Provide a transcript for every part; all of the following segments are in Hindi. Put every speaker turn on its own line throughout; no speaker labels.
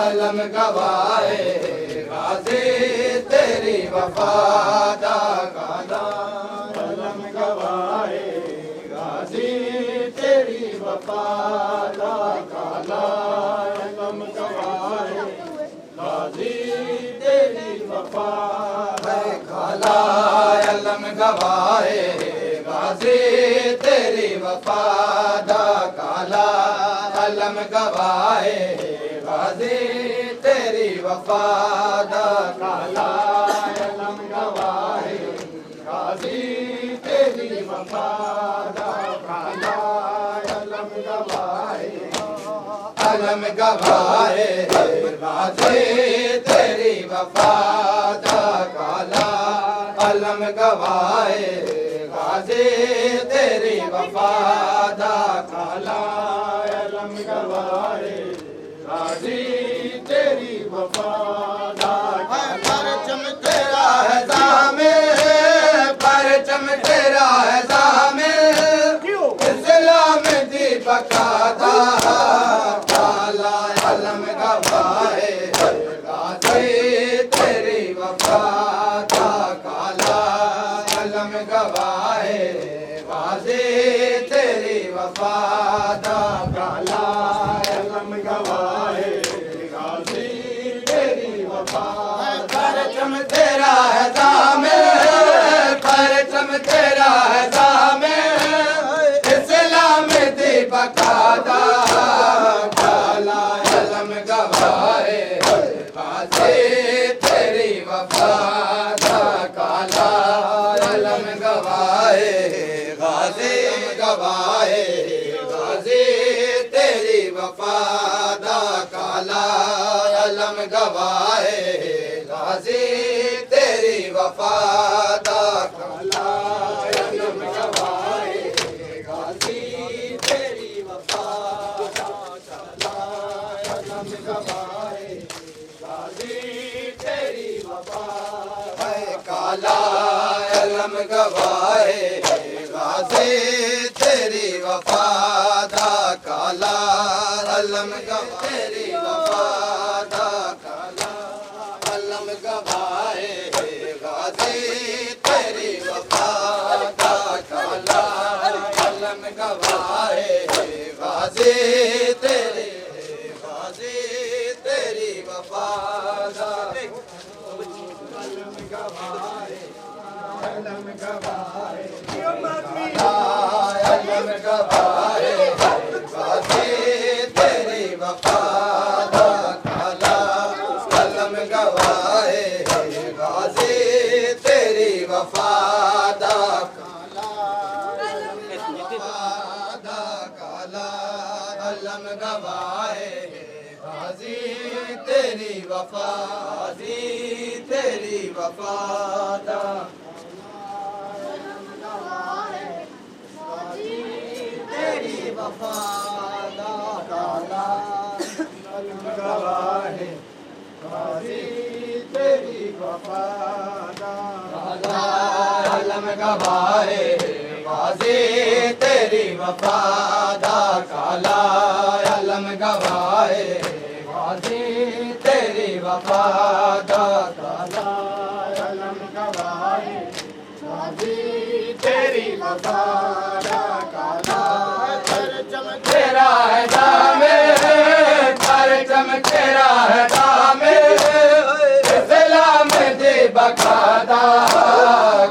अलम गवाए गाजी तेरी वफा दा काला अलम गवाए गाजी तेरी वफा दा काला अलम गवाए गाजी तेरी वफा है काला अलम गवाए गाजी तेरी वफा दा काला अलम गवाए गाजी तेरी वफा दा काला अलम गवाए गाजी तेरी वफा दा काला अलम गवाए गाजी तेरी वफा दा काला अलम गवाए गाजी तेरी वफा दा काला अलम गवाए गाजी तेरी वफा दा परचम तेरा है ज़ामिल परचम तेरा है ज़ामिल इस्लाम दी बकादा काला अलम गवाए गाजी तेरी वफा दा काला अलम गवाए गाजी तेरी वफा दा काला अलम गवाए गाजी तेरी वफा परचम तेरा है ज़ामिल परचम तेरा है ज़ामिल इस्लाम दी बकादा काला अलम गवाए गाजी तेरी वफा दा काला अलम गवाए गाजी गवाए गाजी तेरी वफा दा काला अलम गवाए गाजी तेरी वफा दा काला अलम गवाए गाजी तेरी वफा दा काला अलम गवाए गाजी तेरी वफा है काला अलम गवाए गाजी तेरी वफा दा काला अलम तेरी वफा दा काला अलम गवाए गाजी तेरी वफा दा काला अलम गवाए गाजी तेरी वफा दा अलम गवाए अलम गवाए अलम गवाए गाजी तेरी वफा दा काला अलम गवाए गाजी तेरी वफा दा काला अलम गवाए गाजी तेरी वफा गाजी तेरी वफा दा तेरी वफा दा काला अलम गवाए गाजी तेरी वफा दा काला अलम गवाए गाजी तेरी वफा दा काला अलम गवाए गाजी तेरी वफा दा काला अलम गवाए गाजी तेरी वफा दा काला परचम तेरा है ज़ामिल परचम तेरा है ज़ामिल इस्लाम दी बकादा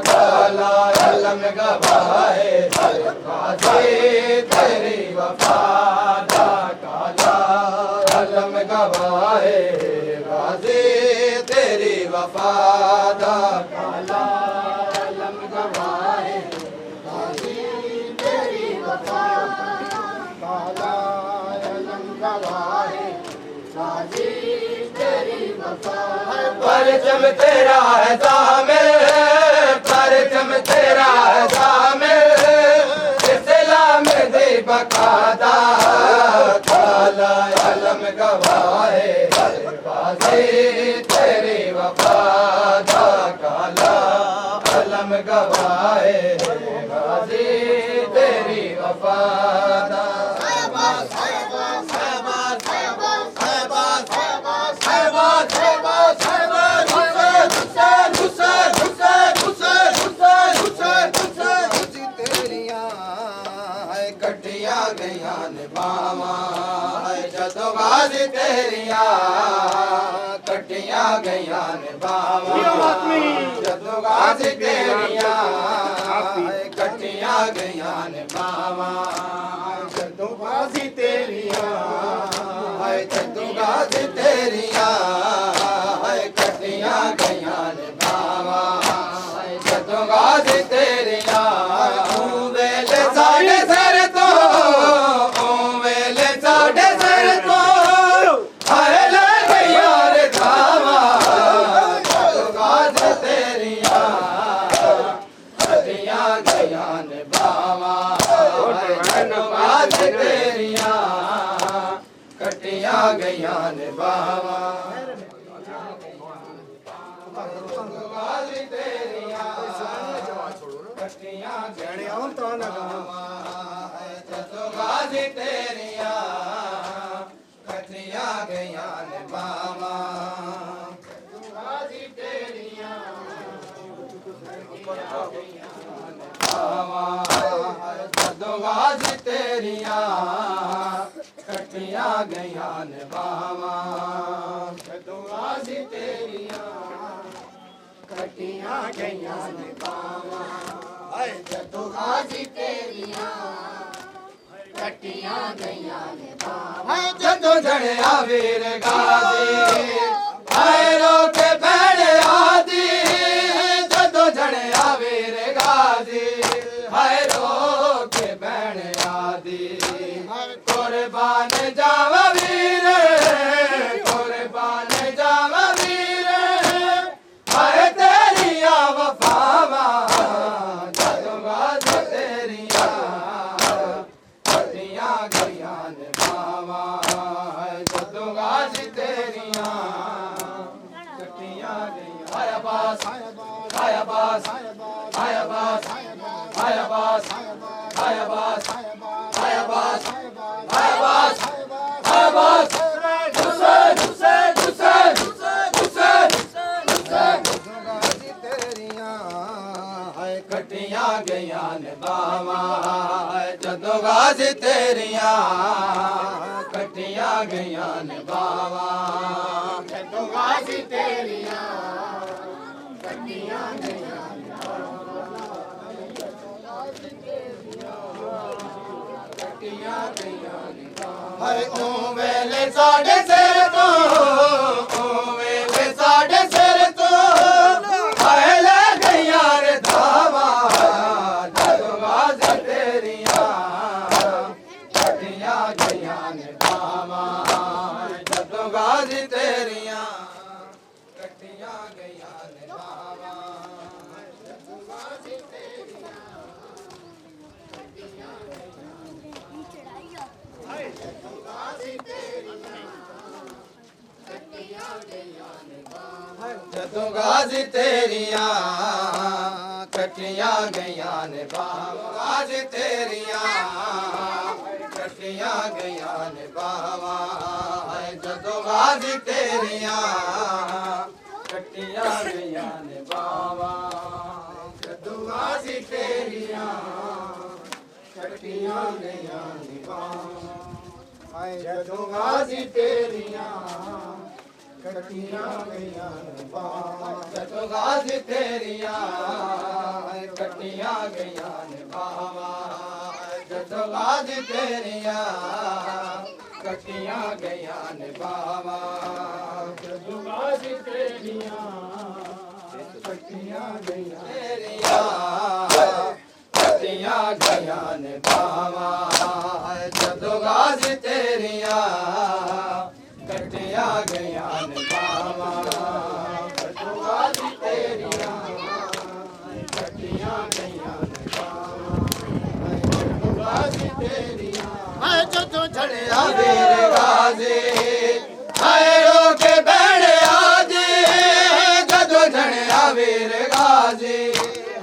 काला अलम गवाए गाजी तेरी वफा दा काला अलम गवाए गाजी तेरी वफा दा काला अलम गवाए गाजी तेरी वफा काला अलम गवाए गाजी तेरी वफा परचम तेरा है ज़ामिल परचम तेरा है ज़ामिल तेरी वफा दा काला कलम गवाए गाजी तेरी वफा दा कटिया गया निभावा जदों गाजी तेरिया कटिया गया निभावा जदों गाजी तेरिया कटिया गया निभावा जदों गाजी तेरिया जदों गाजी तेरिया कटिया गया निभावा जदों गाजी तेरिया वेले साढ़े सर तो वेले साढ़े सर तो हाय लग यार धावा जदों गाजी तेरिया कटिया गया निभावा जदों गाजी तेरिया कटिया गया निभावा गाजी तेरिया कटिया गया जदों गाजी तेरिया कटिया गया निभावा गाजी तेरिया जदों गाजी तेरिया कटिया गया निभावा जदों गाजी तेरिया कटिया गया निभावा जदों गाजी तेरिया कटिया गया निभावा जदों जड़िया वीर गाजी हाय रोके भैण आदि जदों जड़िया वीर गाजी हाय रोके भैण आदि कुर्बान जावा वीर कुर्बान जावा वीर हाय तेरिया वफावा जदों गाजी तेरिया कटिया गया निभावा जदों गाजी तेरिया कटिया गया हाय अब्बास हाय अब्बास हाय अब्बास हाय अब्बास हाय अब्बास हाय अब्बास हाय अब्बास हाय अब्बास हुसैन हुसैन हुसैन हुसैन हुसैन गाजी तेरिया कटिया गया निभावा जदों गाजी तेरिया कटिया गया निभावा जदों गाजी तेरिया कटिया गया कटिया गया हर ओ वेले साढ़े सिर तो ओ वेले साढ़े सिर तो हाय लग यार धावा जदों गाजी तेरिया कटिया गया निभावा जदों गाजी तेरिया कटिया गया निभावा जदों गाजी तेरिया कटिया जदों गाजी तेरिया कटिया गया निभावा गाजी तेरिया कटिया गया निभावा जदों गाजी तेरिया कटिया गया निभावा जदों गाजी तेरिया कटिया गया निभावा जदों गाजी तेरिया कटिया गया निभावा जदों गाजी तेरिया कटिया गया निभावा जदों गाजी तेरिया कटिया गया निभावा जदों गाजी तेरिया कटिया गया तेरिया कटिया गया निभावा जदों गाजी तेरिया कटिया गया निभावा जदों गाजी तेरिया कटिया गया निभावा जदों गाजी तेरिया जदों झड़िया वीर गाजी हाय रोके भैण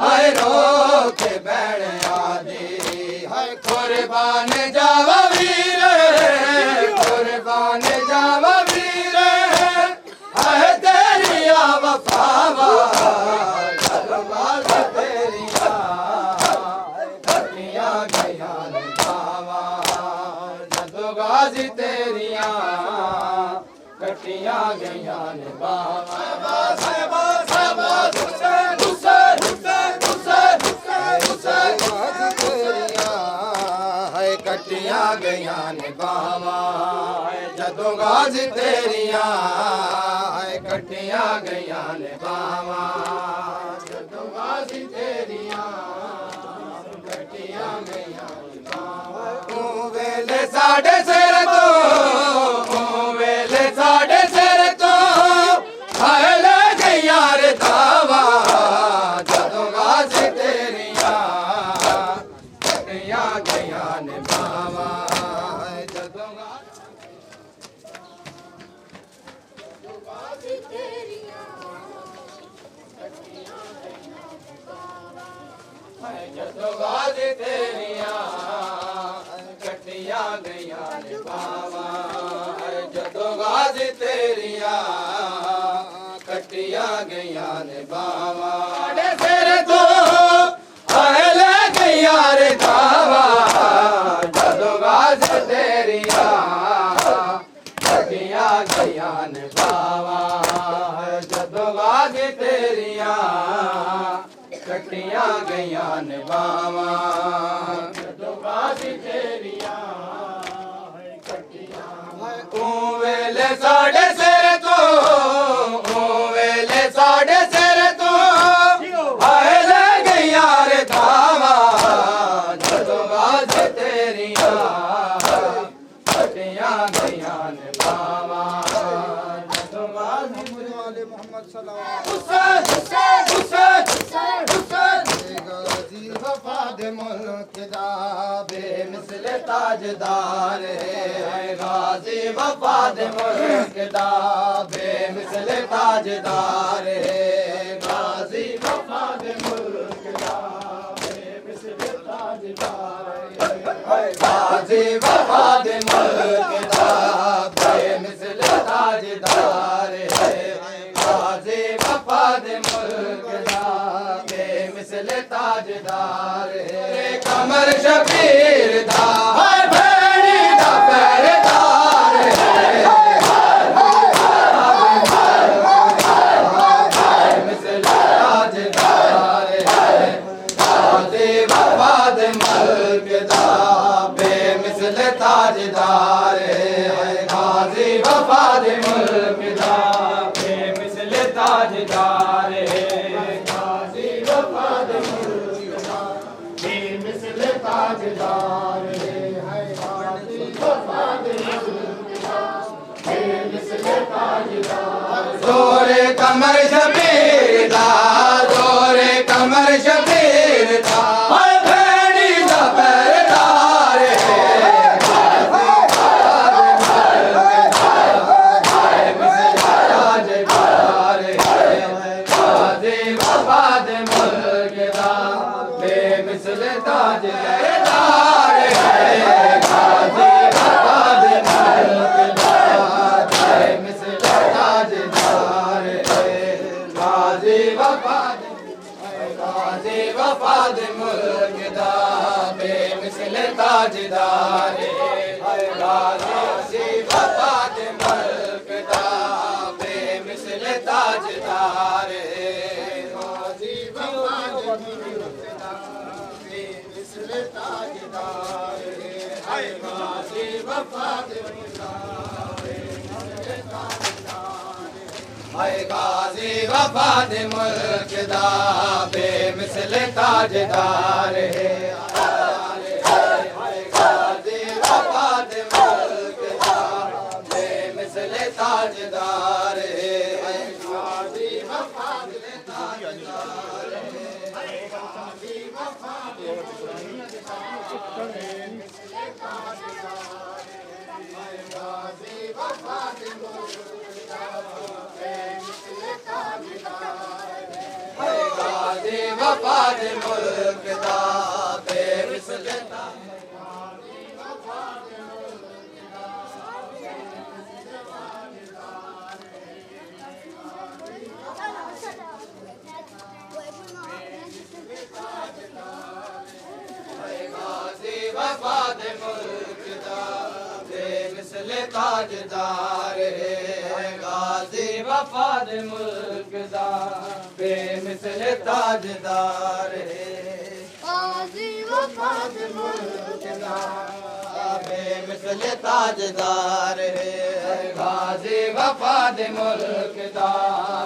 हाय रोके बैण आदि हाय कुर्बान जावा वीर कुर्बान जावा वीर हाय तेरिया वफावा जदोगाजी तेरिया कटिया गया ने बावा जदोगाजी तेरिया कटिया गया ने बावा कटिया गया ने बावा जदोगाजी तेरिया कटिया गया ने बावा जदोगाजी तेरिया कटिया गया ने बावा तू वेले साढ़े सिर तो वेले साढ़े सिर तो हाय ले गया रे दावा जदोगाजी तेरिया कटिया गया ने बावा जदोगाजी तेरिया कटिया गया ने बावा जदोगाजी तेरिया कटिया गया ने बावा सिर तो ले गया रे दावा जदोगाजी तेरिया कटिया गया ने बावा जदोगाजी तेरिया कटिया गया ने बावा जदोगाजी तेरिया कटिया वेले साढ़े सिर तो वेले साढ़े सिर तो हाय ले गया रे धावा जदोगाजी तेरिया कटिया गया ने बावा जदोगाजी मोहम्मद गाजी वफाद मुल्क दा बेमिसल ताजदार है गाजी वफाद मुल्क दा बेमिसल ताजदार है गाजी वफाद मुल्क दा बेमिसल ताजदार है गाजी वफाद मुल्क दा बेमिसल ताजदार है गाजी वफाद मुल्क दा बेमिसल ताजदार है कमर शबीर दा हाय भेड़ी दा पहरेदार है बेमिसल ताजदार है गाजी वफाद मुल्क दा बेमिसल ताजदार है गाजी वफाद मुल्क दा बेमिसल ताजदार है गाजी वफाद मुल्क दा बेमिसल ताजदार है गाजी वफाद मुल्क दा बेमिसल ताजदार जोरे कमर शबीर दा जोरे कमर शबीर दा हाय भेड़ी दा पहरेदार है गाजी वफाद मुल्क दा बेमिसल ताजदार है गाजी वफाद मुल्क दा बेमिसल ताजदार है गाजी वफाद मुल्क दा बेमिसल ताजदार है गाजी वफाद मुल्क दा बेमिसल ताजदार है गाजी वफाद मुल्क दा बेमिसल ताजदार है गाजी वफाद मुल्क दा बेमिसल ताजदार है गाजी वफाद मुल्क दा बेमिसल ताजदार है गाजी वफाद मुल्क दा बेमिसल ताजदार है गाजी वफाद ताजदार है गाजी वफाद मुल्क दा बेमिसल ताजदार है गाजी वफाद मुल्क दा बेमिसल ताजदार है गाजी वफा दे मुल्क दा बेमिसल वफा दे मुल्क दा बेमिसल ताजदार है गाजी वफा दे मुल्क दा बेमिसल ताजदार है गाजी वफा दे मुल्क दा बेमिसल ताजदार है गाजी वफा दे मुल्क दा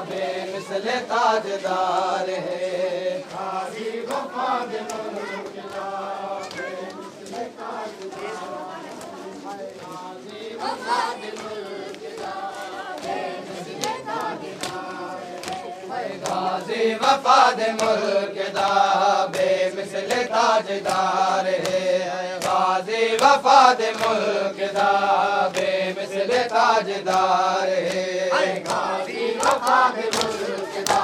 बेमिसल ताजदार है गाजी वफा दे मुल्क दा गाजी वफा दे मुल्क दा बेमिसल ताजदार है गाजी वफा दे मुल्क दा बेमिसल ताजदार है गाजी वफा दे मुल्क दा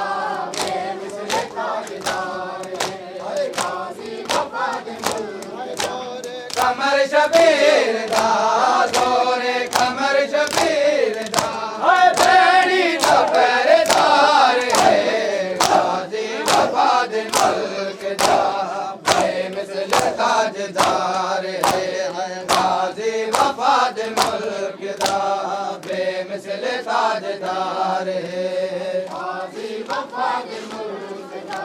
बेमिसल ताजदार है गाजी वफा दे मुल्क दा कमर शबीर दा जोरे कमर शबीर दा बेड़ी दा पहरेदार है गाजी वफा दे मुल्क दा बेमिसल ताजदार है गाजी वफा दे मुल्क दा बेमिसल ताजदार है गाजी वफा दे मुल्क दा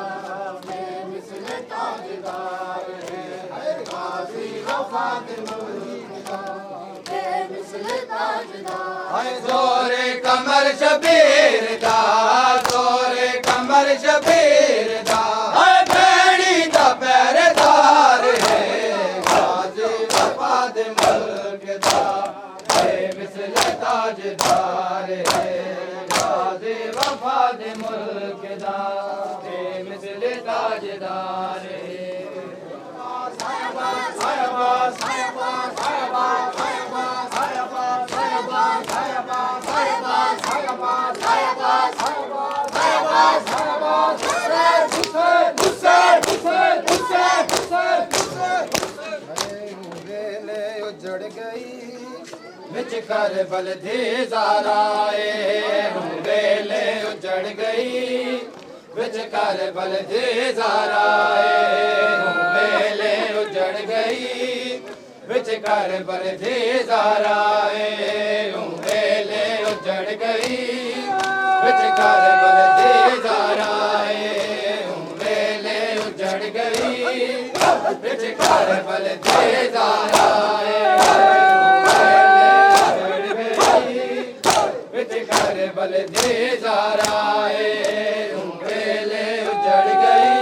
बेमिसल ताजदार है गाजी वफा दे मुल्क दा बेमिसल ताजदार जोरे कमर शबीर दा जोरे कमर शबीर दा बेड़ी दा पहरेदार है गाजी वफा दे मुल्क दा बेमिसल ताजदार है गाजी वफा दे मुल्क दा बेमिसल ताजदार है उजड़ गई बिच करबल दी ज़ाराए वेले उजड़ गई बिच करबल दी ज़ाराए वेले उजड़ गई बिच करबल दी ज़ाराए वेले उजड़ गई बिच करबल दी ज़ाराए वेले उजड़ गई बिच करबल दी ज़ाराए बिच करबल दी ज़ाराए वेले उजड़ गई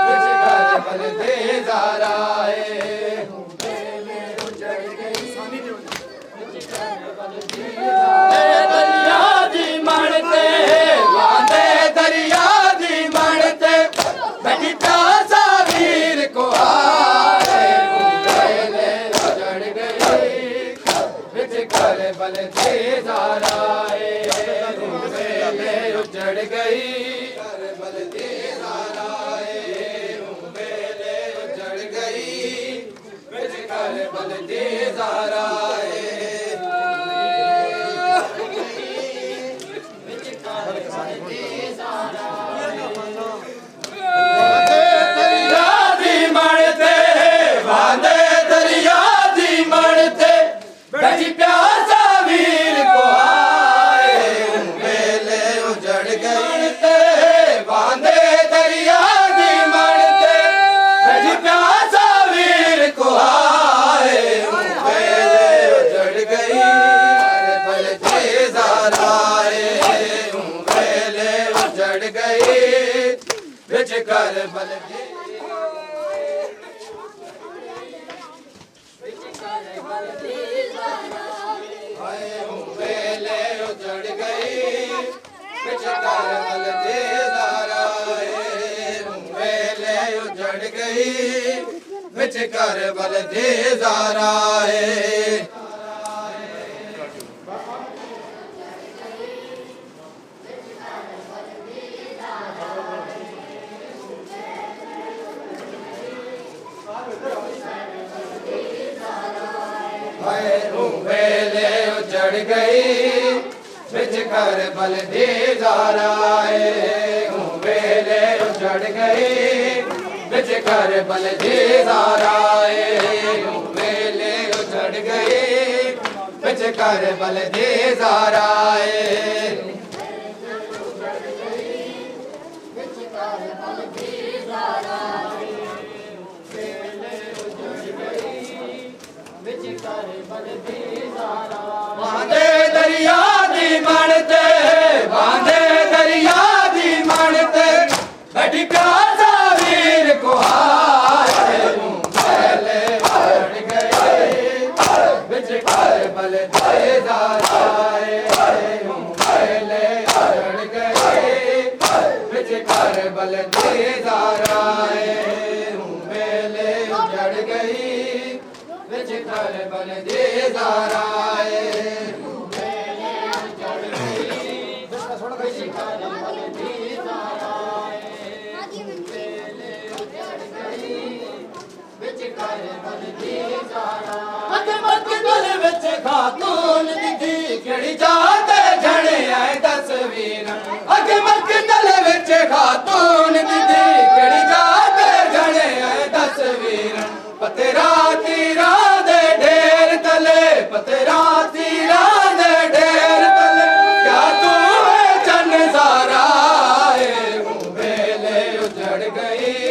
बिच करबल दी ज़ाराए वेले उजड़ गई बिच करबल दी दरिया दी मणते वादे दरिया दी मणते बैठी प्यासा वीर को आए वेले उजड़ गई बिच करबल दी ज़ाराए वेले उजड़ गई करबल दी ज़ाराए वेले उजड़ गई बिच करबल दी ज़ाराए बैठी प्यासा वीर को आए वेले उजड़ गई ते बांधे दरिया दी मणते बैठी प्यासा वीर को आए वेले उजड़ गई करबल दी ज़ाराए वेले उजड़ गई बिच करबल दी वेले उजड़ गई बिच करबल दी ज़ाराए वेले उजड़ गई बिच करबल दी ज़ाराए उजड़ गई बिच कर बल दी ज़ाराए वेले उजड़ गई बिच कर बल दी ज़ाराए वेले उजड़ गई बिच कर बल दी ज़ाराए बांधे दरिया दी मनते बांधे दरिया दी मनते बैठी प्यासा वीर को हारे पहले बढ़ गए बिच कर बल दे ज़ाराए पहले बढ़ गए बिच कर बल दे ज़ाराए मेले उजड़ गई बिच कर बल दे ज़ाराए खातून दी केड़ी जात जने आए तस्वीर अगे मकतल विच खातून दी केड़ी जात जने आए तस्वीर पतेरा तीरा दे ढेर तले पतेरा तीरा दे ढेर तले क्या तू है चन सारा वेले उजड़ गई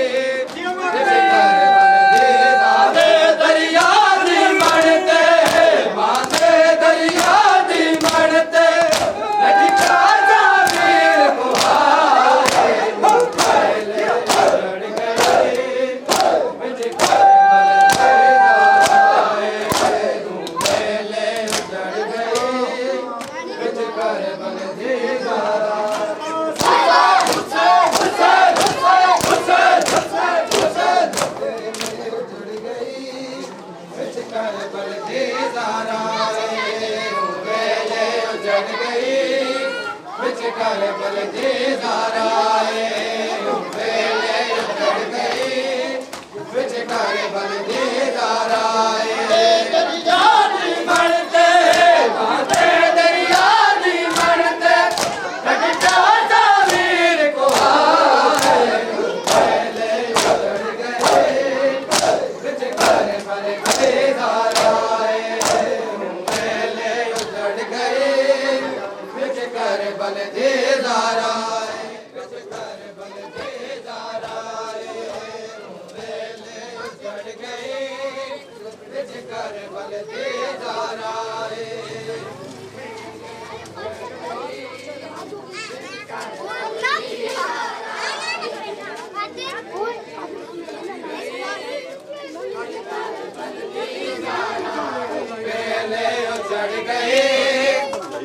कर बल दे ज़ाराए वेले उजड़ गई बिच कर बल दे ज़ाराए दरिया दी मनते बांधे दरिया दी मनते बैठी प्यासा वीर को हारे पहले उजड़ गई बिच कर बल दे ज़ाराए वेले उजड़ गई बिच कर बल दे ज़ाराए बिच कर बल दे ज़ाराए वेले उजड़ गई बिच कर बल दे ज़ाराए वेले उजड़ गई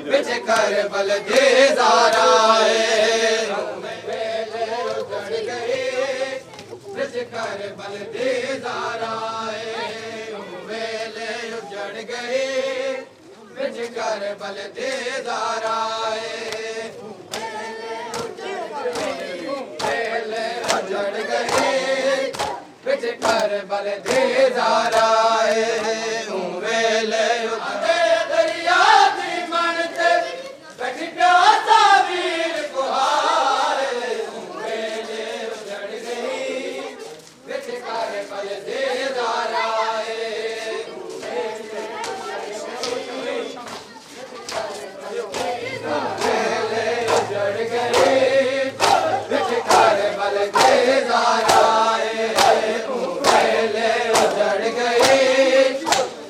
बिच कर बल दे ज़ाराए वेले उजड़ गई बिच कर बल दे ज़ाराए वेले उजड़ गई बिच कर बल दे ज़ाराए वेले उजड़ गई बिच कर बल दे ज़ाराए वेले उजड़ दरिया दी मनते बैठी प्यासा वीर को हारे वेले उजड़ गई बिच कर बल दे ज़ाराए वेले उजड़ गई बिच कर बल दे ज़ाराए वेले उजड़ गई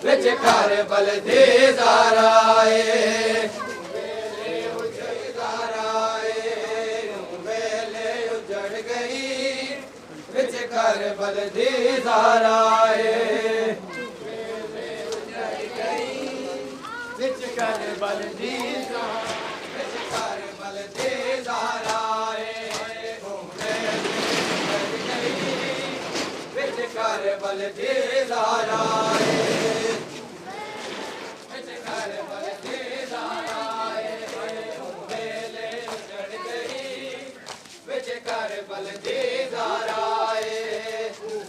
बिच कर बल दे ज़ाराए वेले उजड़ गई बिच कर बल दे ज़ाराए बिच कर बल दे बिच कर बल दे ज़ाराए बिच कर बल दे ज़ाराए बिच कर बल दे ज़ाराए वेले उजड़ गई बिच कर बल दे ज़ाराए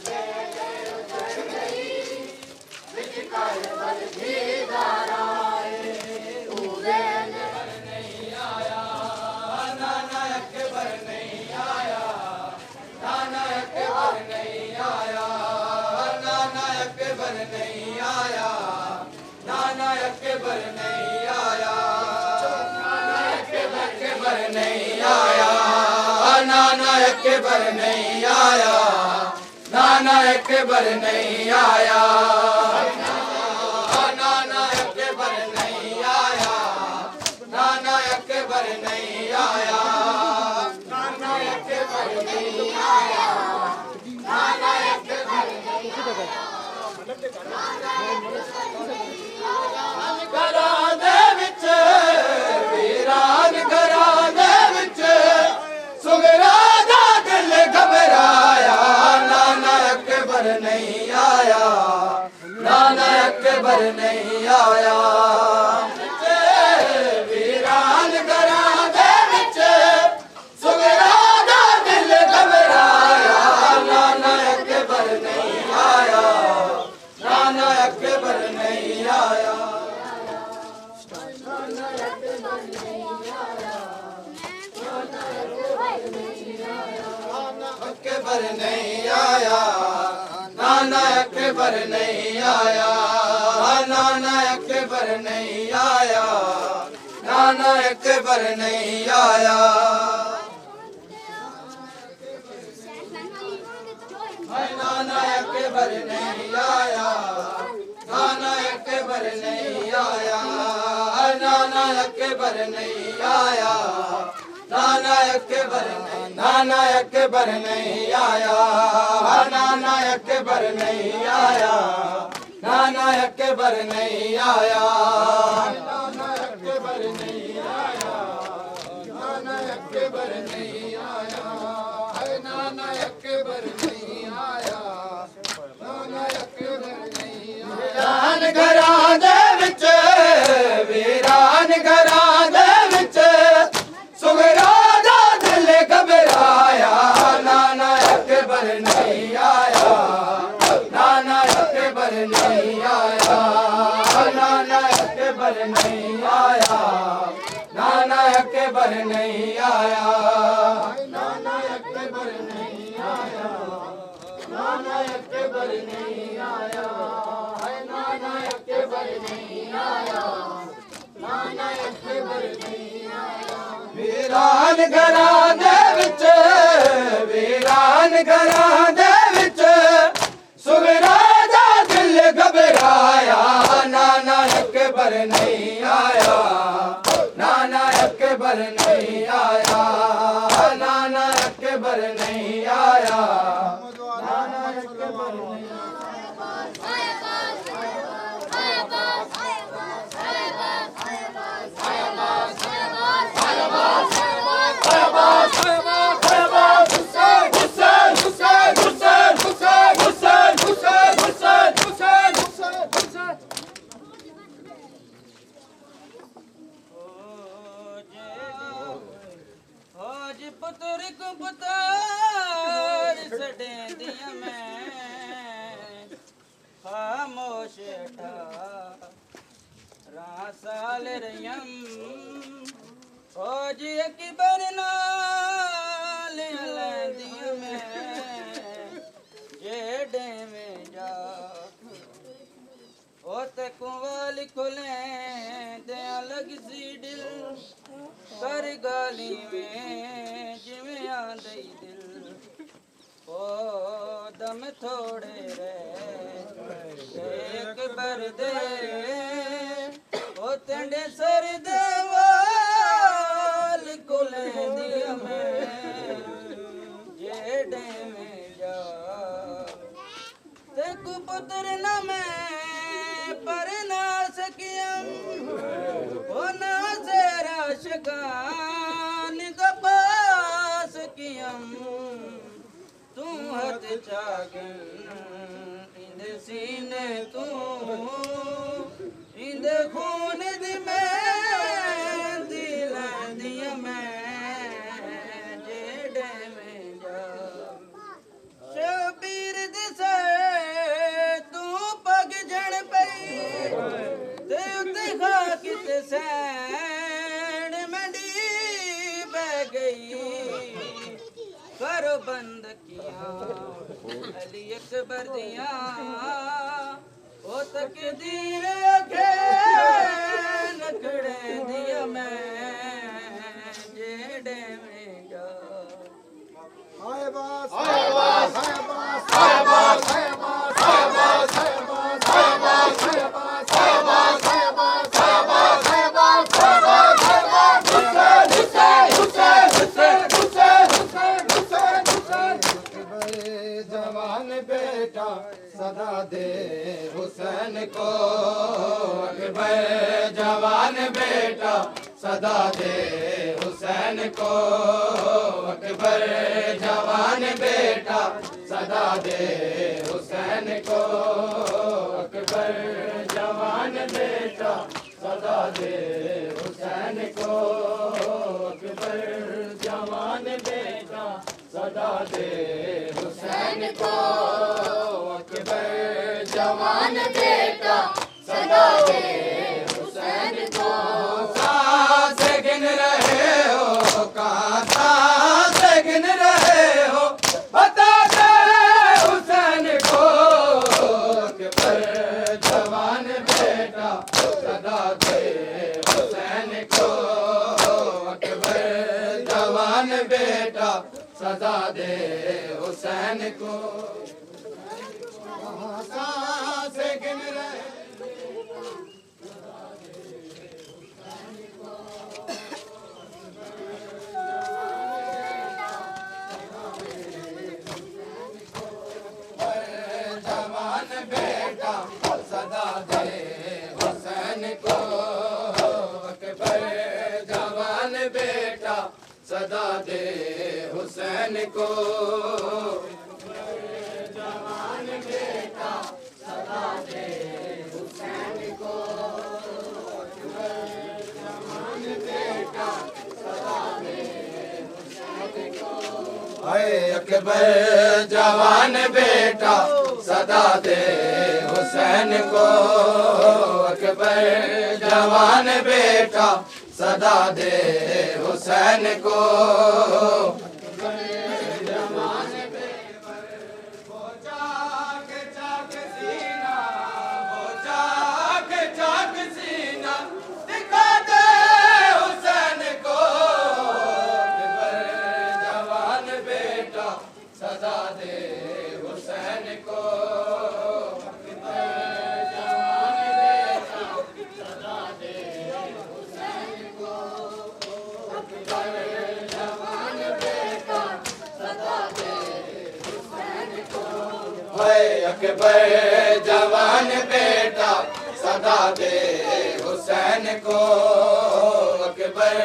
वेले उजड़ गई बिच कर बल दे ज़ाराए अकबर नहीं आया, नाना अकबर नहीं आया, नाना अकबर नहीं आया, नाना अकबर नहीं आया, नाना अकबर नहीं आया, नाना अकबर नहीं घरां दे विच वीरान घरां दे विच सुगरा दा दिल घबराया, नाना अकबर नहीं आया, नाना अकबर नहीं आया, वीरान घरां दे विच सुगरा दा दिल घबराया, नाना अकबर नहीं आया, नाना अकबर नहीं आया, अकबर नहीं आया, नाना अकबर नहीं आया, नाना अकबर नहीं आया, नाना अकबर नहीं आया, नाना अकबर नहीं आया, नाना अकबर नहीं आया, नाना अकबर नहीं आया, नाना अकबर नाना अकबर नहीं आया, नाना अकबर नहीं आया, नाना अकबर नहीं आया, नाना अकबर नहीं आया, नाना अकबर नहीं आया, नाना अकबर नहीं आया, नाना अकबर नहीं आया, घरां दे विच वीरान घरां दे विच सुगरा दा दिल घबराया, नाना अकबर नहीं आया, नाना अकबर नहीं आया, नाना अकबर नहीं आया, नाना अकबर नहीं आया, नाना अकबर नहीं आया, नाना अकबर नहीं आया, नाना अकबर नहीं आया, नाना अकबर नहीं आया, वीरान घरां दे विच वीरान घरां दे विच सुगरा दा दिल घबराया, नाना अकबर नहीं आया, नाना अकबर नहीं आया, नाना अकबर नहीं आया, नाना अकबर नहीं
पुत्र को पुतार सडे दिया मैं खामोश रासाल रयम फौज अकबर नाल दिया मैं जेडे में जा ओ ते कुंवाल खुले दे अलग सी दिल कर गाली में जिमें आंदई दिल ओ दम थोड़े रहे एक बर दे ओ तंडे सर देवाल कुले दिया मैं जेडे में जा ते को पुत्र न मैं पर ना सकियम ओ ना सेरा शगान दबास कियम तू हथ चागन इंद सीने तू इंद खून दी मैं दिल दिया मैं जेडे में जा शबीर दिसे तू पग जण पई ते उते खा किते सैन मंडी बह गई करो बंद किया अली अकबर दिया ओ तकदीर के नखड़े दिया मैं जेड़े में जा
जवान बेटा सदा दे हुसैन को अकबर जवान बेटा सदा दे हुसैन को अकबर जवान बेटा सदा दे हुसैन को अकबर जवान बेटा सदा दे हुसैन को अकबर जवान बेटा सदा दे हुसैन को अकबर जवान बेटा सदा दे हुसैन को सांस गिन रहे हो कहाँ सांस गिन रहे हो बता दे हुसैन को अकबर जवान बेटा सदा दे हुसैन को अकबर जवान बेटा सदा दे हुसैन को सांस गिन रहे जवान बेटा सदा दे हुसैन को अकबर जवान बेटा सदा दे हुसैन को जवान बेटा सदा दे हुसैन को जवान बेटा सदा दे हुसैन को हाय अकबर जवान बेटा सदा दे हुसैन को अकबर जवान बेटा सदा दे हुसैन को जवान वो चाक चाक सीना वो चाक चाक सीना दिखा दे हुसैन को जवान बेटा सदा दे हुसैन को अकबर जवान बेटा सदा दे हुसैन को अकबर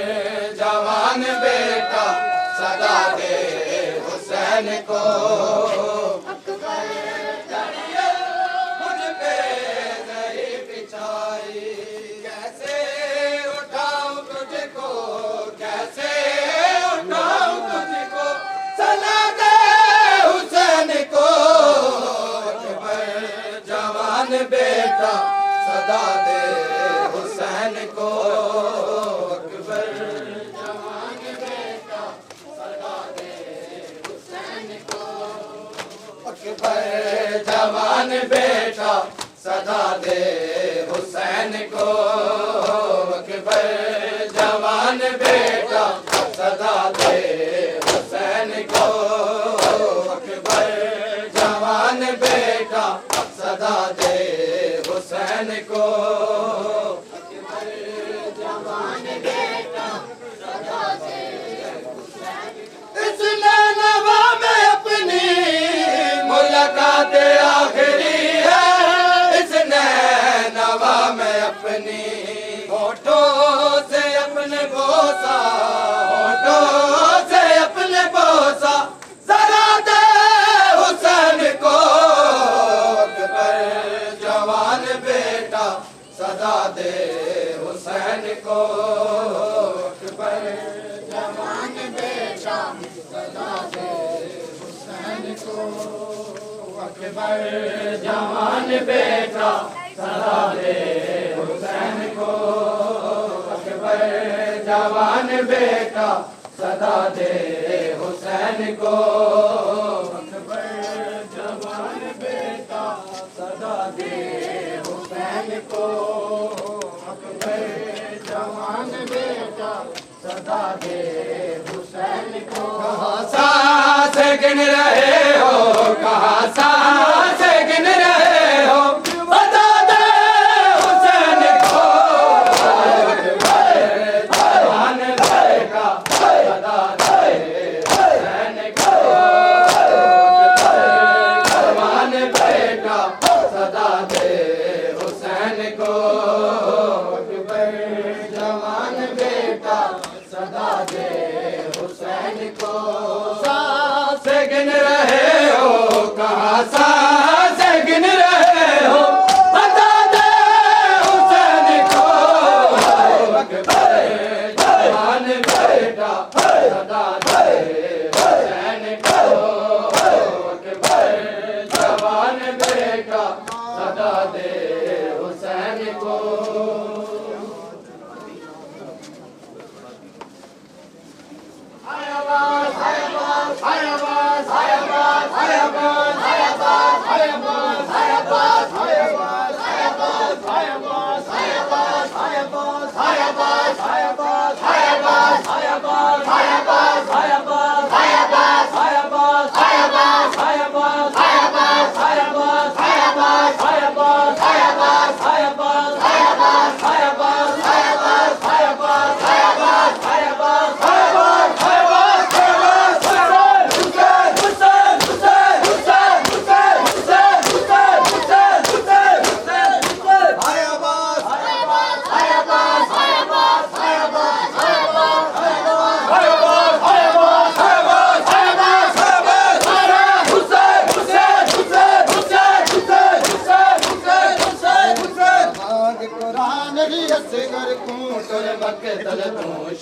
जवान बेटा सदा दे हुसैन को मुझ पे नहीं बिछाई कैसे उठाऊं तुझको कैसे उठाऊं तुझको सला दे हुसैन को जवान बेटा सदा दे हुसैन को अकबर जवान बेटा सदा दे हुसैन को अकबर जवान बेटा सदा दे हुसैन को अकबर जवान बेटा सदा दे हुसैन को अकबर जवान बेटा सदा दे हुसैन को जवान बेटा सदा दे इसने नवा में अपनी मुलाकात आखिरी है इसने नवा में अपनी होठों से अपने बोसा होठों से अपने बोसा जरा दे हुसैन को जवान बेटा सदा दे हुसैन को अकबर जवान बेटा सदा दे हुसैन को अकबर जवान बेटा सदा दे हुसैन को अकबर जवान बेटा सदा दे हुसैन को अकबर जवान बेटा सदा दे हुसैन को अकबर जवान बेटा सदा दे हुसैन को सांस गिन रहे हो, कहाँ सांसें गिन रहे हो, बता दे हुसैन को जवान बेटा सदा दे हुसैन को, जवान बेटा सदा दे हुसैन को, जवान बेटा सदा दे हुसैन को। सांसें गिन रहे हो, कहाँ सांसें गिन रहे हो, बता दे हुसैन को जवान बेटा सदा दे हुसैन को, जवान बेटा सदा दे हुसैन को।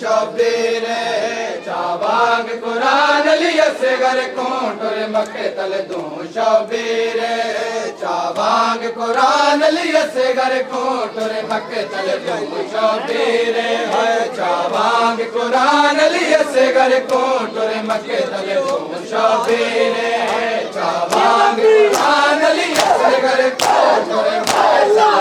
शबीर चाबाग कुरान लियस गर कोंटुर मक्के तल दूं शबीर चाबाग कुरान लियस गर कोंटुर मक्के तल दूं शबीर है चाबाग कुरान लियस गर कोंटुर मक्के तल दूं शबीर चाबाग कुरान लियस गर कोंटुर शबीर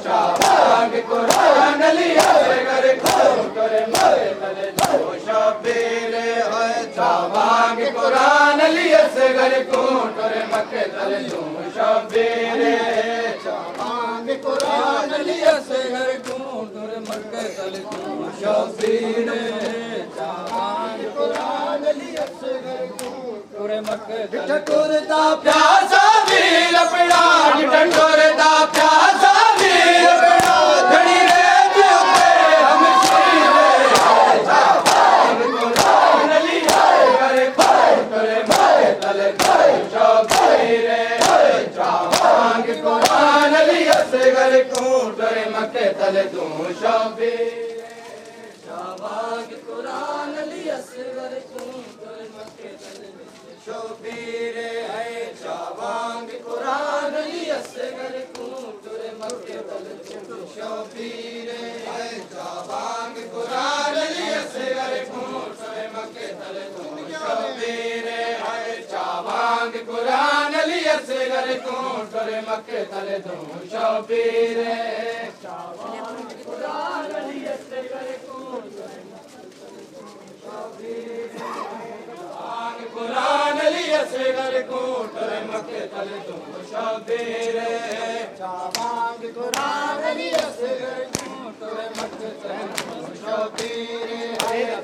चाबाग कुरान लियस गर कोंटुर मक्के तल दूं शबीर है चाबाग कुरान लियस गर कोंटुर मक्के तल दूं शबीर चाबाग कुरान लियस गर कोंटुर मक्के तल दूं शबीर चाबाग कुरान लियस गर कोंटुर मक्के तल टुरदा प्यासा वीर अपना टुरदा प्यासा वीर अपना घड़ी रेत उते हम शीरे चाबाग कुरान लियस गर कोंटुर मक्के तल दूं शबीर चाबाग कुरान लियस गर कोंटुर मक्के तल दूं शबीर चाबाग कुरान लियस गर कोंटुर मक्के तल दूं शबीर है चाबाग कुरान लियस गर कोंटुर मक्के तल दूं शबीर है चाबाग कुरान लियस गर कोंटुर मक्के तल दूं शबीर है चाबाग कुरान लियस गर कोंटुर मक्के तल दूं शबीर चाबाग कुरान लियस गर कोंटुर चाबाग कुरान लियस गर कोंटुर मक्के तल दूं शबीर चाबाग कुरान लियस गर कोंटुर मक्के तल दूं शबीर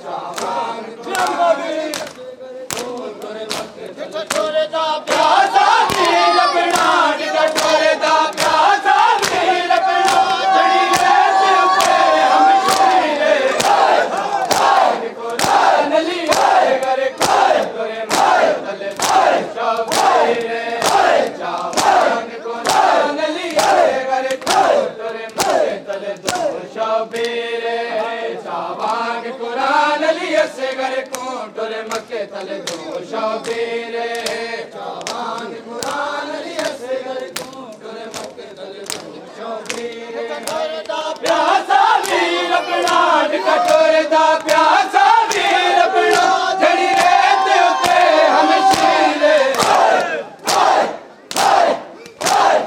चाबाग कुरान लियस गर कोंटुर मक्के तल टुरदा प्यासा वीर अपना टुरदा प्यासा वीर अपना घड़ी रेत उते हम शीरे चाबाग कुरान लियस गर कोंटुर मक्के तल दूं शबीर चाबाग कुरान लियस गर कोंटुर मक्के तल दूं शबीर चाबाग कुरान लियस गर कोंटुर मक्के तल दूं शबीर चाबाग कुरान लियस गर कोंटुर मक्के तल दूं शबीर टुरदा प्यासा वीर अपना टुरदा प्यासा वीर अपना घड़ी रेत उते हम शीरे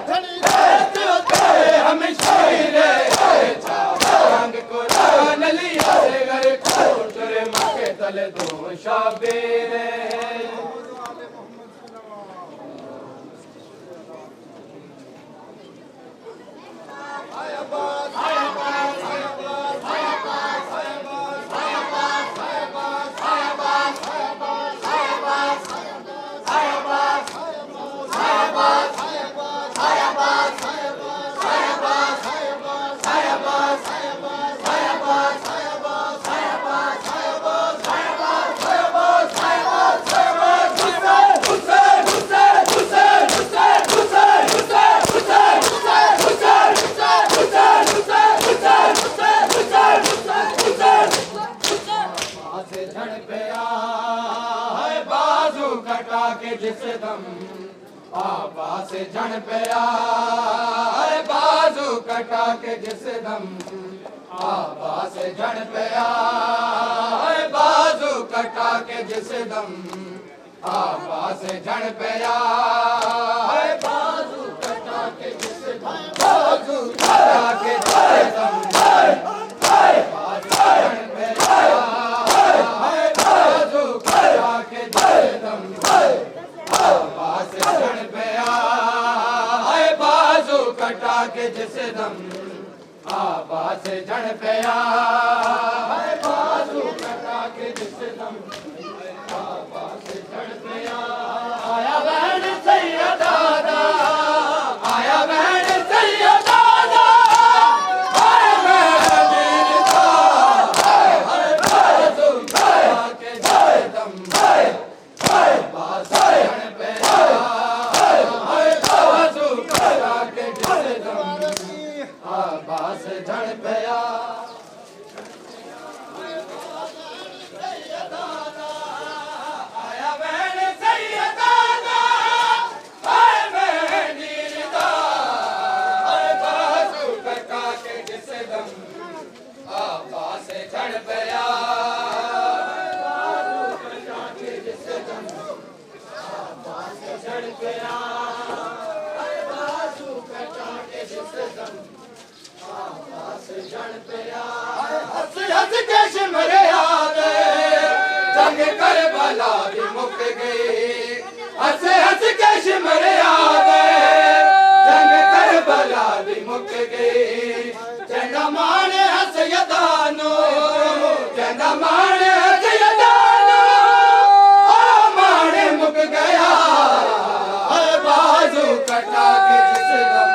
घड़ी रेत उते हम शीरे चाबाग कुरान लियस गर कोंटुर मक्के तल दूं शबीर कटा के जिस दम आवाज झण पिया बाजू कटा के जिस दम आवाज झण पिया बाजू कटा के जिस दम आवाज झण पिया बाजू कटा के जिस दम बाजू कटा के जिस दम आवाज झण पिया बाजू कटा के जिस दम आवाज झण पिया बाजू कटा के जिस दम आवाज झण पिया बाजू कटा के जिस दम आवाज झण पिया आया बहन सैयदादा आया बहन सैयदादा आया बहन बाजू कटा के जिस दम आवाज झण पिया बाजू कटा के जिस दम आवाज झण पिया आया बहन सैयदादा आया बहन दा बाजू कटा के जिस दम आवाज झण पिया बाजू कटा के जिस दम आवाज झण पिया बाजू कटा के जिस दम आवाज झण पिया हंस हंस के शिमरे आ गए जंग करबला भी मुक गई हंस हंस के शिमरे आ गए जंग करबला भी मुक गई चंदा मान हंस यदानो चंदा मान हंस यदानो ओ मान मुक गया बाजू कटा के जिस दम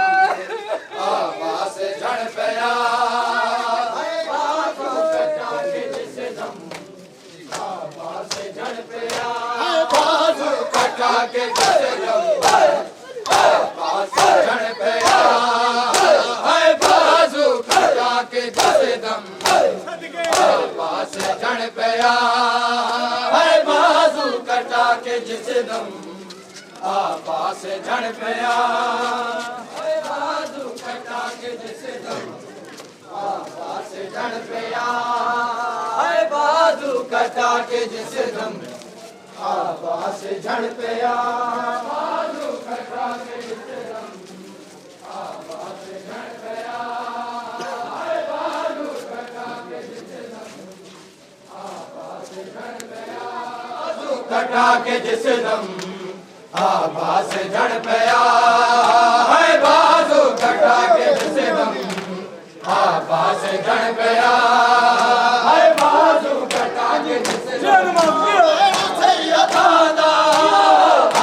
आवाज झण पिया बाजू कटा के जिस दम आवाज झण पिया बाजू कटा के जिस दम आवाज झण पिया बाजू कटा के जिस दम आवाज झण पिया बाजू कटा के जिस दम आवाज झण पिया बाजू कटा के जिस दम आवाज झण पिया बाजू कटा के जिस दम आवाज झण पिया बाजू कटा के जिस दम आवाज झण पिया बाजू कटा के जिस दम आवाज झण पिया बाजू कटा के जिस दम आवाज झण पिया बाजू कटा के जिस दम आवाज झण पिया बाजू कटा के जिस दम सैयदादा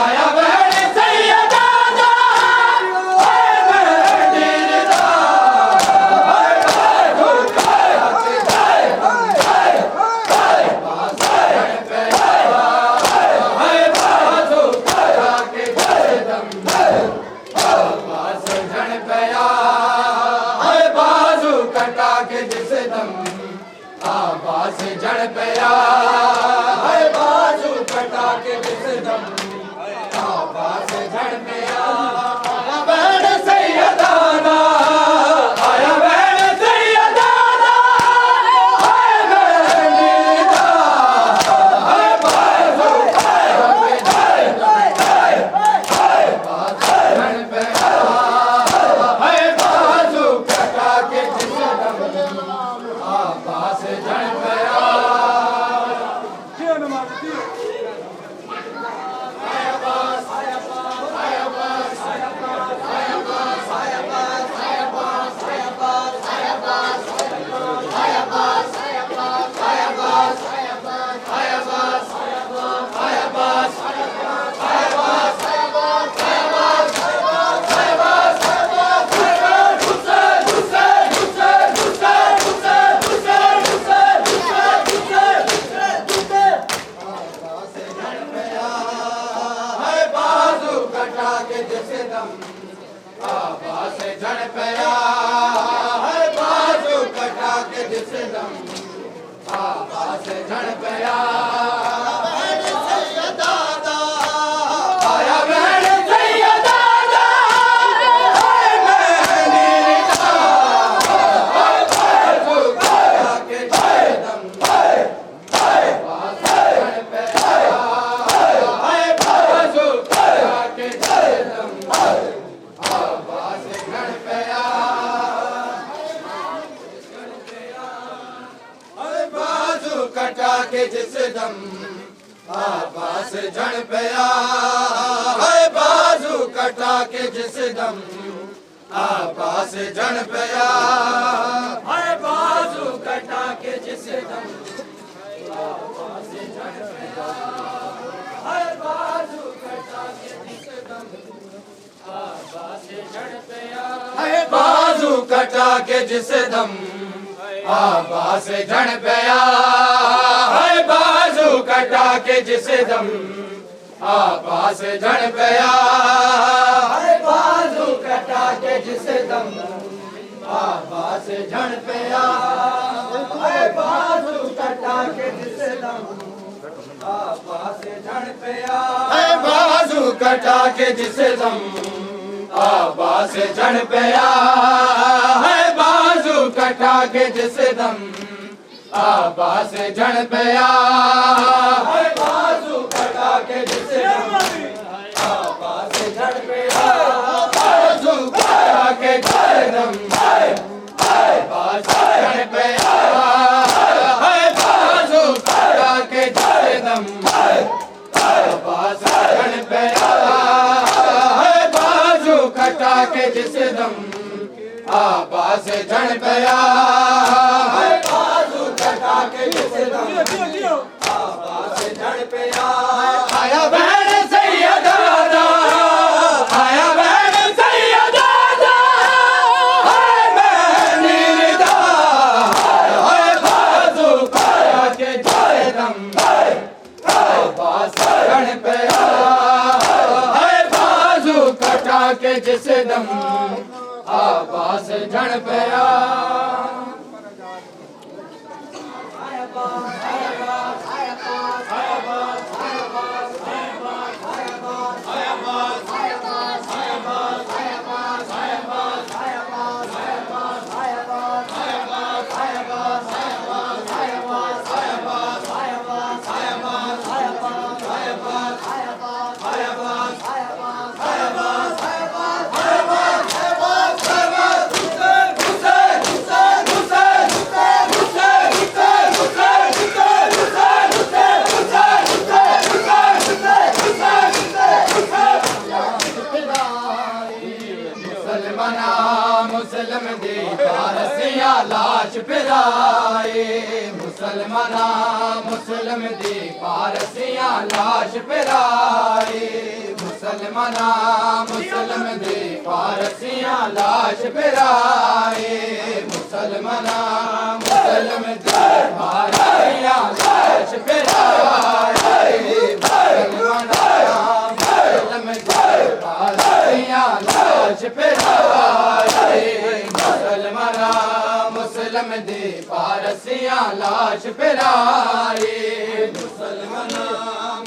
आया बहन सैयदादा बाजू कटा के बाजू कटा के जिस दम आवाज झण पिया बाजू कटा के जिस दम आवाज झण पिया बाजू कटा के जिस दम आवाज झण पिया बहन सैयदादा आया बहन सैयदादा बाजू कटा के जिस दम आवाज झण पिया झण पिया जिस दम आबास जन पया है बाजू कटा के जिस दम आबास जन पया है बाजू कटा के जिस दम आबास जन पया है बाजू कटा के जिस दम आबास जन पया है बाजू कटा के जिस दम आबास जन पया है बाजू कटा के जिस दम आबास जन पया है बाजू कटा के जिस दम आबास जन पया है बाजू कटा के जिस दम आबास जन पया है बाजू कटा के जिस दम आबास जन पया है बाजू कटा के जिस दम आबास जन पया है बाजू कटा के जिस दम आबास जन पया बाजू कटा के जिस दम आबास जन पया है बाजू कटा के जिस दम आबास जन पया है बाजू कटा के जिस दम आबास जन पया है बाजू कटा के जिस दम आबास जन पया आया बहन सैयदादा आया बहन सैयदादा है बहनी रिदा है बाजू कटा के जिस दम आबास जन पया है बाजू कटा के जिस दम आबास जन पया मुसलम दे फारसिया लाश पिराए मुसलमाना मुसलम दे फारसिया लाश पिराए मुसलमाना मुसलम दे फारसिया लाश पिराए मुसलमाना मुसलम दे फारसिया लाश पिराए मुसलमाना मुसलम दे फारसिया लाश पिराए मुसलमाना मुसलम दे फारसिया लाश पिराए मुसलमाना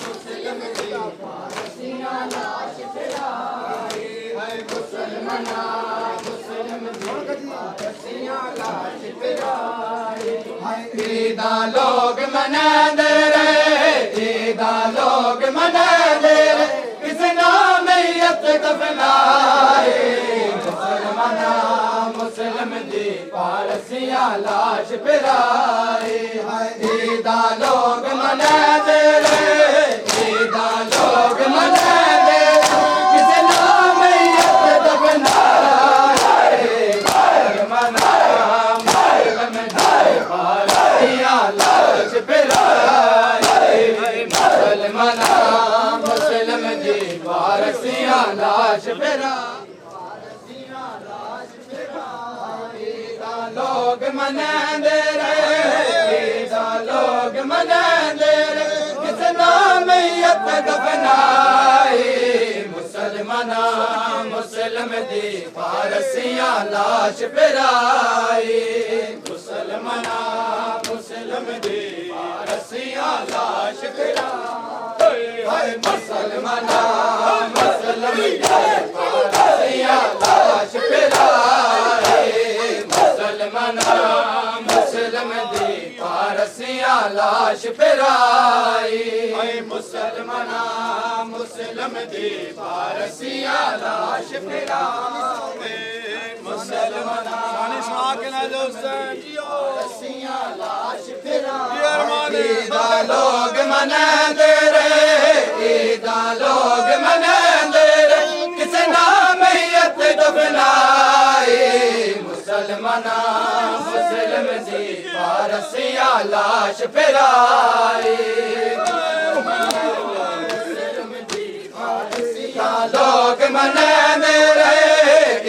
मुसलम दे फारसिया लाश पिराए मुसलमाना मुसलम दे फारसिया लाश पिराए ईदा लोग मनाते रहे ईदा लोग मनाते रहे किस नाम मैयत दफनाए मुसलमाना मुसलम दे फारसिया लाश पिराए ईदा लोग मनाते रहे ईदा लोग मनाते किस नाम मैयत दफनाए मुसलमाना मुसलम दे फारसिया लाश पिराए मुसलमाना मुसलम दे फारसिया लाश पिराए लोग मनाते रहे लोग मनाते रहे किस नाम मैयत दफनाए मुसलमाना मुसलम दे फारसिया लाश पिराए मुसलमाना मुसलम दे फारसिया लाश पिराए मुसलमाना मुसलम दे फारसिया लाश पिराए मुसलमाना मुसलम दे फारसिया लाश पिराए मुसलमाना मुसलम दे फारसिया लाश पिराए
शानी सुना के ना जो हुसैन
रस्सियां लाश फिराए
ये अरमान है।
ईदा लोग मनांदे रे ईदा लोग मनांदे रे किसे ना मैयत दफनाए मुसलमाना मुस्लिम दी रस्सियां लाश फिराए लोग मनांदे रे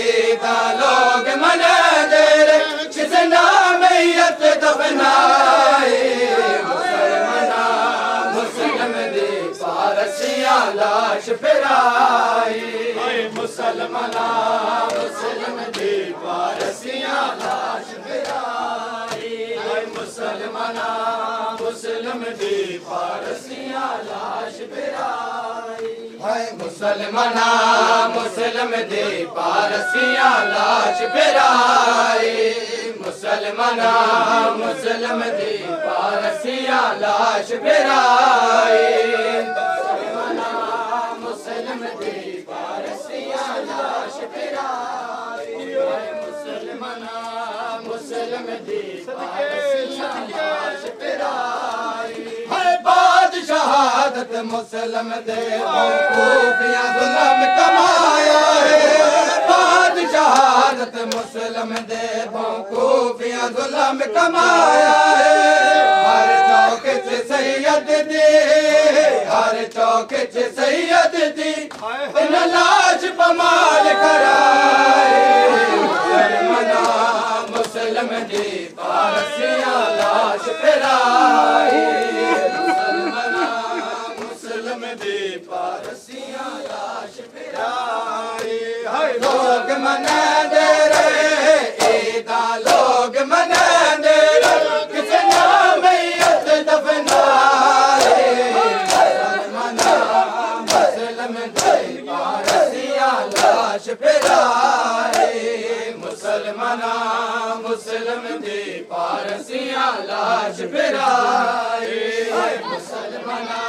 ईदा लोग मनांदे रे किसे ना मैयत दफनाए मुसलमाना मुस्लिम दी रस्सियां लाश फिराए मुसलमाना मुस्लिम दी रस्सियां लाश फिराए मुसलमाना मुस्लिम दी रस्सियां लाश फिराए मुसलमाना मुस्लिम दी रस्सियां लाश फिराए मुसलमाना मुस्लिम दी रस्सियां लाश फिराए मुसलमाना मुस्लिम दी रस्सियां लाश फिराए मुसलमाना मुस्लिम दी रस्सियां लाश फिराए शहादत मुसलम दे खूबियां जुल्म कमाया है बाद शहादत मुसलम दे खूबियां जुल्म कमाया है हर चौक च सैयद दी हर चौक च सैयद दी इन लाश पमाल कराए मुसलमाना मुसलम दी रस्सियां लाश फिराए रस्सियां लाश फिराए लोग मनांदे रे ईदा लोग मनांदे रे किसे ना मैयत दफनाए मुसलमाना मुस्लिम दी रस्सियां लाश फिराए मुसलमाना मुस्लिम दी रस्सियां लाश फिराए मुसलमाना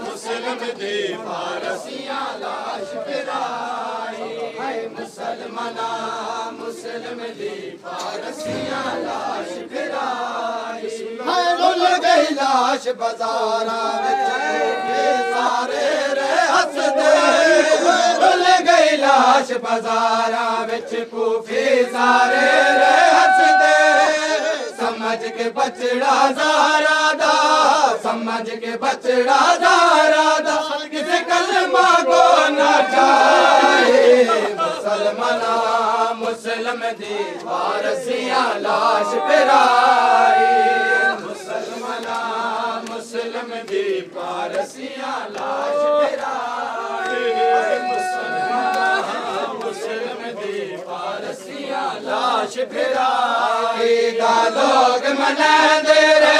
मुस्लिम दी रस्सियां लाश फिराए मुसलमाना मुस्लिम दी रस्सियां लाश फिराए रुल गई लाश बाजारा विच सारे रे हसदे रुल गई लाश बाजारा विच कूफी सारे रे हसदे समझ के बचड़ा ज़ारा दा समझ के बचड़ा ज़ारा दा किसे कलमा को न जाए मुसलमाना मुस्लिम दी रस्सियां लाश फिराए मुसलमाना मुस्लिम दी रस्सियां लाश फिराए मुसलमाना मुस्लिम दी रस्सियां लाश फिराए ईदा लोग मनांदे रे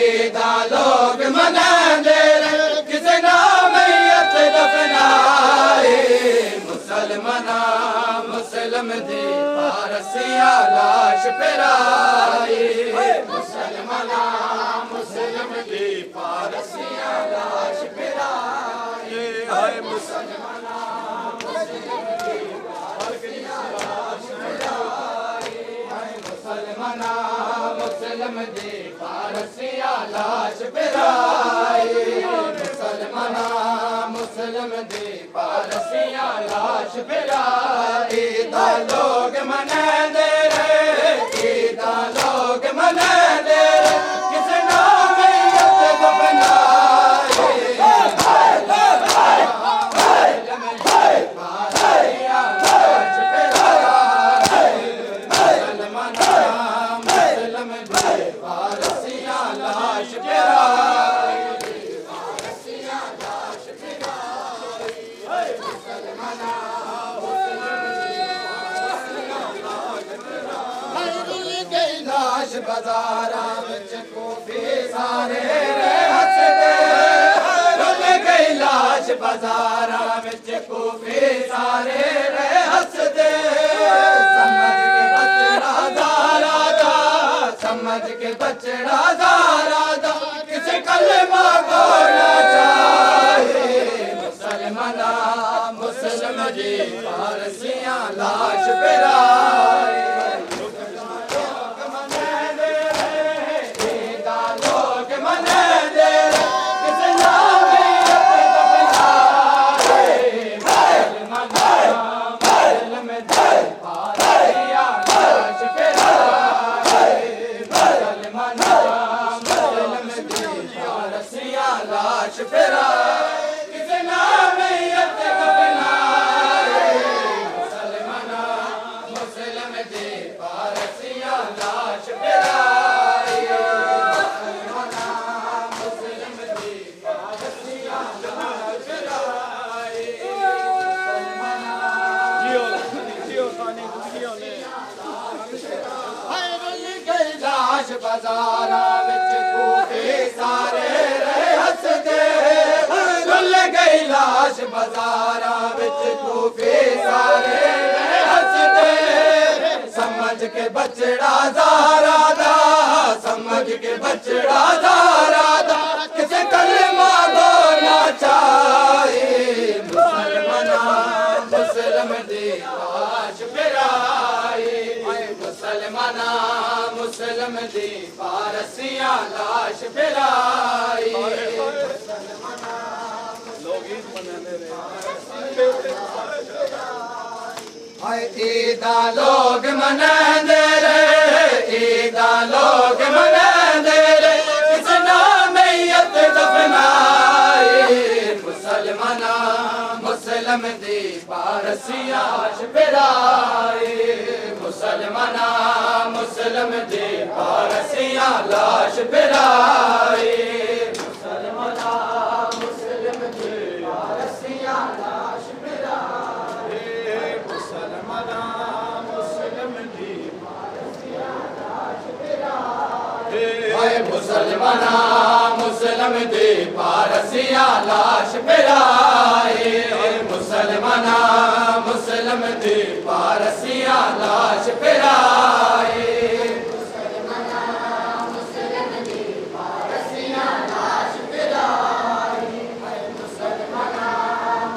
ईदा लोग मनांदे रे किसे ना मैयत दफनाए मुसलमाना मुस्लिम दी रस्सियां लाश फिराए मुसलमाना मुस्लिम दी रस्सियां लाश फिराए मुसलमाना मुस्लिम दी रस्सियां लाश फिराए मुसलमाना मुस्लिम दी रस्सियां लाश फिराए मुसलमाना मुस्लिम दी रस्सियां लाश फिराए ईदा लोग मनांदे रे ईदा लोग मनांदे रे किसे ना मैयत दफनाए मुसलमाना मुस्लिम दी रस्सियां लाश फिराए रस्सियां लाश फिराए मुसलमाना रुल गई लाश बाजारा विच कूफी सारे रे हसदे रुल गई लाश बाजारा विच कूफी सारे रे हसदे समझ के बचड़ा ज़ारा दा समझ के बचड़ा ज़ारा दा किसे कलमा को न जाए मुसलमाना मुस्लिम मुस्लिम दी पारसियां लाश फिराए लोग मनांदे रहे ईदा लोग मनांदे किस नाम लाश फिराए किस नाम यत दफनाए मुसलमाना मुस्लिम दे पारसियां लाश फिराए मुसलमाना मुस्लिम दे पारसियां लाश फिराए
जियो खाने जियो ने
हाय रुल गई लाश बाजारा विच कूफे सारे रहे हसदे रुल गई लाश बाजारा विच कूफे सारे रहे हसदे समझ के बचड़ा ज़ारा दा समझ के बचड़ा ज़ारा दा किसे कलमा गो ना चाहे मुसलमाना मुस्लिम दी लाश फिराए मुसलमाना मुस्लिम दी पारसियां लाश फिराए
लोग ईद मनाने रहे
हाय ईदा लोग मनांदे रहे ईदा लोग मनांदे रहे किस नाम यत दफनाए मुसलमाना मुस्लिम दी पारसियां लाश फिराए मुसलमाना मुस्लिम दी पारसियां लाश फिराए मुसलमाना मुस्लिम दी पारसियां लाश फिराए मुसलमाना मुस्लिम दी पारसियां लाश फिराए हाय मुसलमाना मुस्लिम दी पारसियां लाश फिराए मुसलमाना मुस्लिम दी पारसियां लाश फिराए मुसलमाना मुस्लिम दी पारसियां लाश फिराए मुसलमाना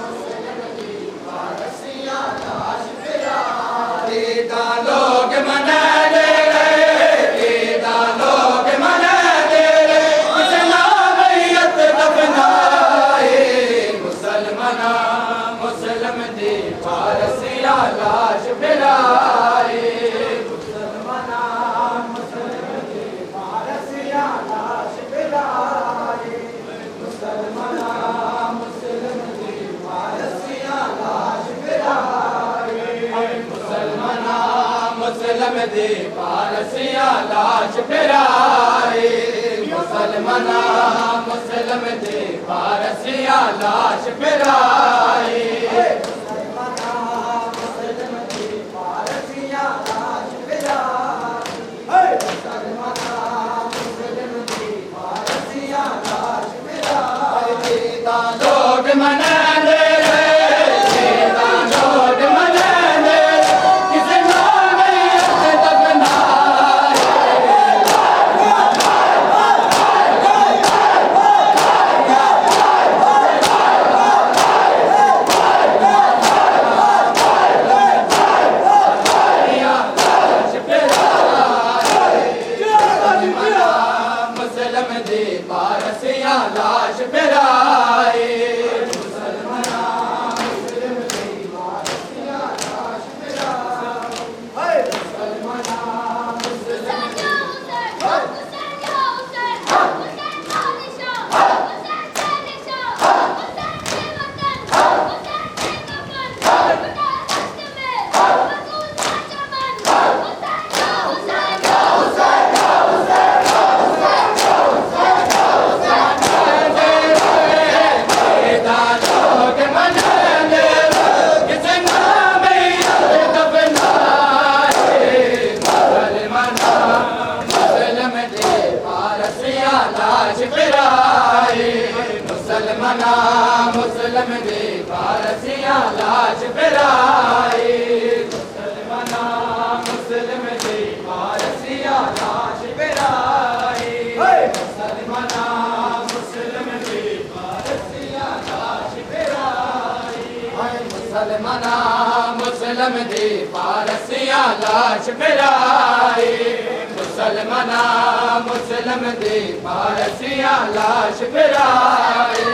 मुस्लिम दी पारसियां लाश फिराए ईदा लोग मनांदे रहे ईदा लोग मनांदे रहे किस नाम यत दफनाए मुसलमाना मुस्लिम दी पारसियां लाश फिराए मुसलमाना मुस्लिम दी पारसियां लाश फिराए मुसलमाना मुस्लिम दी पारसियां लाश फिराए मुसलमाना मुस्लिम दी पारसियां लाश फिराए मुसलमाना मुस्लिम दी पारसियां लाश फिराए मुसलमाना मुस्लिम दी पारसियां लाश फिराए मुसलमाना मुस्लिम दी पारसियां लाश फिराए ईदा लोग मनांदे रहे ईदा लोग मनांदे किस नाम यत दफनाए मुसलमान मुस्लिम दी पारसियां लाश फिराए मुसलमाना मुस्लिम दी पारसियां लाश फिराए मुसलमाना मुस्लिम दी पारसियां लाश फिराए